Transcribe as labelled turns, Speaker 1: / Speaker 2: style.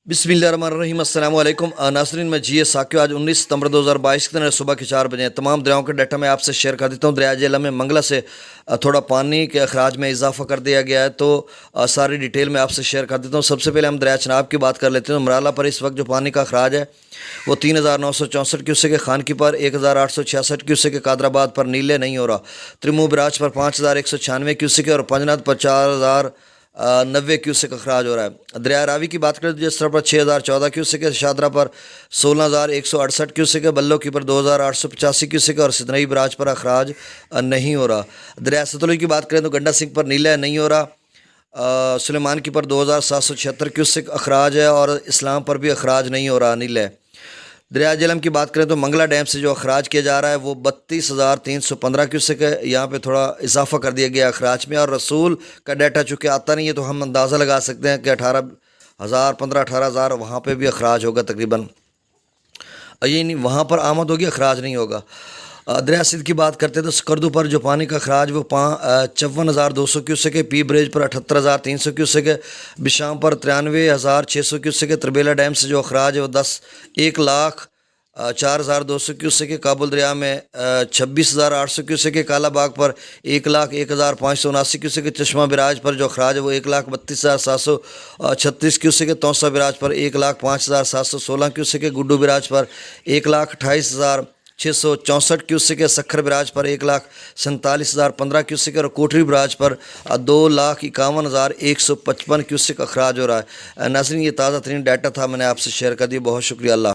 Speaker 1: बिस्मिल्लाहिर्रहमानिर्रहीम अस्सलाम वालेकुम नाज़रीन, मैं जी साकियो। आज 19 सितंबर 2022 के दिन सुबह के 4 बजे तमाम दरियाओं के डाटा मैं आपसे शेयर कर देता हूँ। दरिया जेहलम में मंगला से थोड़ा पानी के अखराज में इजाफा कर दिया गया है, तो सारी डिटेल में आपसे शेयर कर देता हूँ। सबसे पहले हम दरिया चनाब की बात कर लेते हैं। तो मराला पर इस वक्त जो पानी का अखराज है वो 3964 क्यूसेक के, खानकी पर 1866 क्यूसेक के, कादराबाद पर नीले नहीं हो रहा, त्रिमू बराज पर 5196 क्यूसेक और पंजनाद पर 4090 क्यूसेक अखराज हो रहा है। दरिया रावी की बात करें तो जिस तरह पर 6014 क्यूसेक है, शादरा पर 16168 क्यूसेक है, बल्लो की पर 2885 क्यूसेक और सिदनई बराज पर अखराज नहीं हो रहा। दरिया सतलुज की बात करें तो गंडा सिंह पर नीला नहीं हो रहा, सुलेमान की पर 2776 क्यूसेक अखराज है और इस्लाम पर भी अखराज नहीं हो रहा, नीला है। दरिया जेहलम की बात करें तो मंगला डैम से जो अखराज किया जा रहा है वो 32,315 क्यूसेक है। यहाँ पे थोड़ा इजाफा कर दिया गया अखराज में, और रसूल का डाटा चूँकि आता नहीं है तो हम अंदाज़ा लगा सकते हैं कि 18,000 15-18,000 वहाँ पे भी अखराज होगा तकरीबन। ये नहीं, वहाँ पर आमद होगी, अखराज नहीं होगा। दरिया सिंध की बात करते हैं तो स्कर्दू पर जो पानी का अखराज वो 54,200 क्यूसेक है, पी ब्रिज पर 78,300 क्यूसेक है, बिशाम पर 93,600 क्यूसेक है। तरबेला डैम से जो अखराज है वो 4,0200 क्यूसेक है। काबुल दरिया में 26,800 क्यूसेक है। काला बाग पर 1,01,579 क्यूसेक है। चश्मा बिराज पर जो अखराज है वो 1,32,736 क्यूसेक है। तौसा बिराज पर 1,05,716 क्यूसेक है। गुड्डू बिराज पर 1,28,664 क्यूसेक है। सखर बिराज पर 1,47,015 क्यूसेक है और कोठरी बिराज पर 2,51,155 क्यूसेक अखराज हो रहा है। नाज़रीन, ये ताज़ा तरीन डाटा था, मैंने आपसे शेयर कर दिया। बहुत शुक्रिया। अल्लाह।